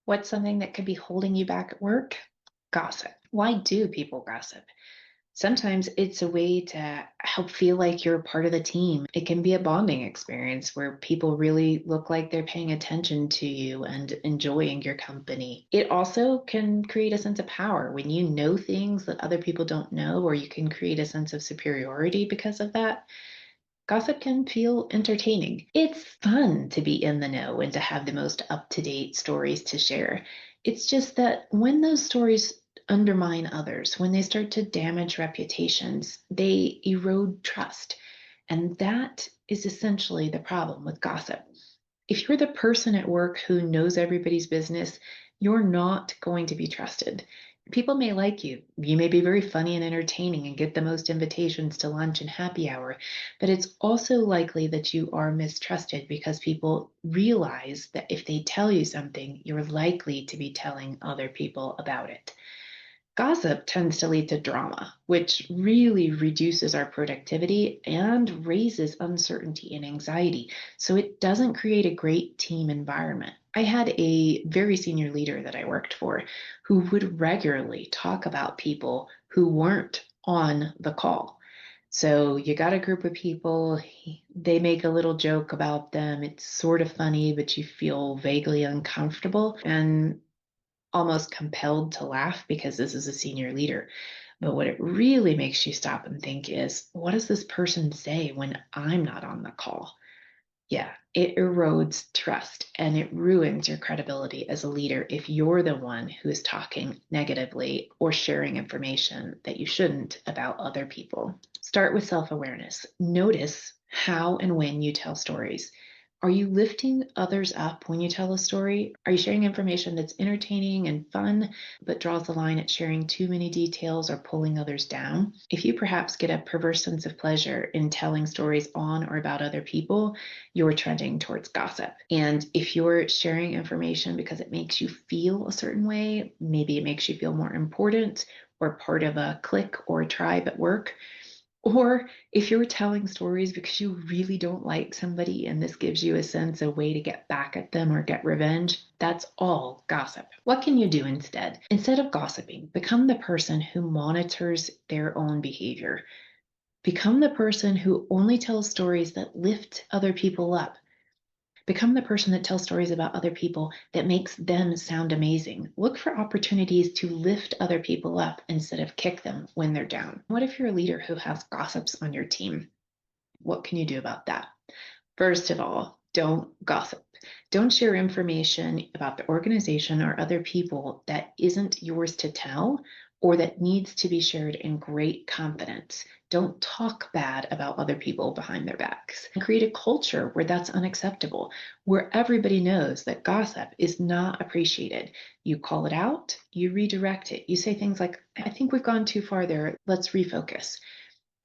What's something that could be holding you back at work? Gossip. Why do people gossip? Sometimes it's a way to help feel like you're part of the team. It can be a bonding experience where people really look like they're paying attention to you and enjoying your company. It also can create a sense of power when you know things that other people don't know, or you can create a sense of superiority because of that. Gossip can feel entertaining. It's fun to be in the know and to have the most up to date stories to share. It's just that when those stories undermine others, when they start to damage reputations, they erode trust. And that is essentially the problem with gossip. If you're the person at work who knows everybody's business, you're not going to be trusted. People may like you. You may be very funny and entertaining and get the most invitations to lunch and happy hour, but it's also likely that you are mistrusted because people realize that if they tell you something, you're likely to be telling other people about it. Gossip tends to lead to drama, which really reduces our productivity and raises uncertainty and anxiety. So it doesn't create a great team environment. I had a very senior leader that I worked for who would regularly talk about people who weren't on the call. So you got a group of people, they make a little joke about them. It's sort of funny, but you feel vaguely uncomfortable. And almost compelled to laugh because this is a senior leader. But what it really makes you stop and think is, what does this person say when I'm not on the call? Yeah, it erodes trust and it ruins your credibility as a leader if you're the one who is talking negatively or sharing information that you shouldn't about other people. Start with self awareness. Notice how and when you tell stories. Are you lifting others up when you tell a story? Are you sharing information that's entertaining and fun, but draws the line at sharing too many details or pulling others down? If you perhaps get a perverse sense of pleasure in telling stories on or about other people, you're trending towards gossip. And if you're sharing information because it makes you feel a certain way, maybe it makes you feel more important or part of a clique or a tribe at work, or if you're telling stories because you really don't like somebody and this gives you a sense, a way to get back at them or get revenge, that's all gossip. What can you do instead? Instead of gossiping, become the person who monitors their own behavior. Become the person who only tells stories that lift other people up. Become the person that tells stories about other people that makes them sound amazing. Look for opportunities to lift other people up instead of kick them when they're down. What if you're a leader who has gossips on your team? What can you do about that? First of all, don't gossip. Don't share information about the organization or other people that isn't yours to tell or that needs to be shared in great confidence. Don't talk bad about other people behind their backs. And create a culture where that's unacceptable, where everybody knows that gossip is not appreciated. You call it out, you redirect it. You say things like, I think we've gone too far there. Let's refocus.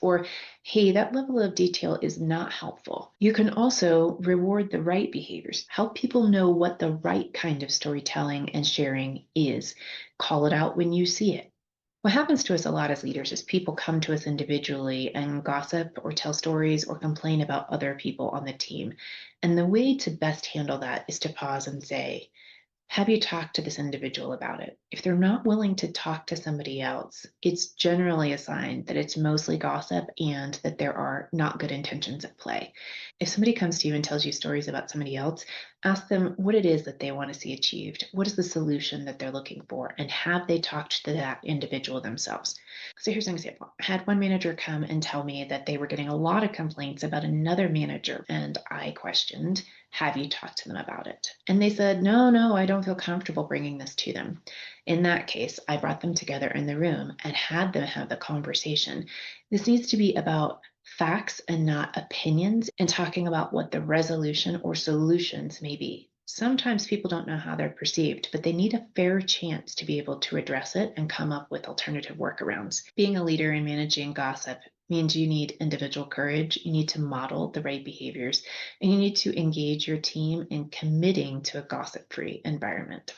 Or, hey, that level of detail is not helpful. You can also reward the right behaviors. Help people know what the right kind of storytelling and sharing is. Call it out when you see it. What happens to us a lot as leaders is people come to us individually and gossip or tell stories or complain about other people on the team. And the way to best handle that is to pause and say, have you talked to this individual about it? If they're not willing to talk to somebody else, it's generally a sign that it's mostly gossip and that there are not good intentions at play. If somebody comes to you and tells you stories about somebody else, ask them what it is that they want to see achieved. What is the solution that they're looking for? And have they talked to that individual themselves? So here's an example. I had one manager come and tell me that they were getting a lot of complaints about another manager. And I questioned, have you talked to them about it? And they said, no, no, I don't feel comfortable bringing this to them. In that case, I brought them together in the room and had them have the conversation. This needs to be about facts and not opinions, and talking about what the resolution or solutions may be. Sometimes people don't know how they're perceived, but they need a fair chance to be able to address it and come up with alternative workarounds. Being a leader and managing gossip means you need individual courage, you need to model the right behaviors, and you need to engage your team in committing to a gossip free environment.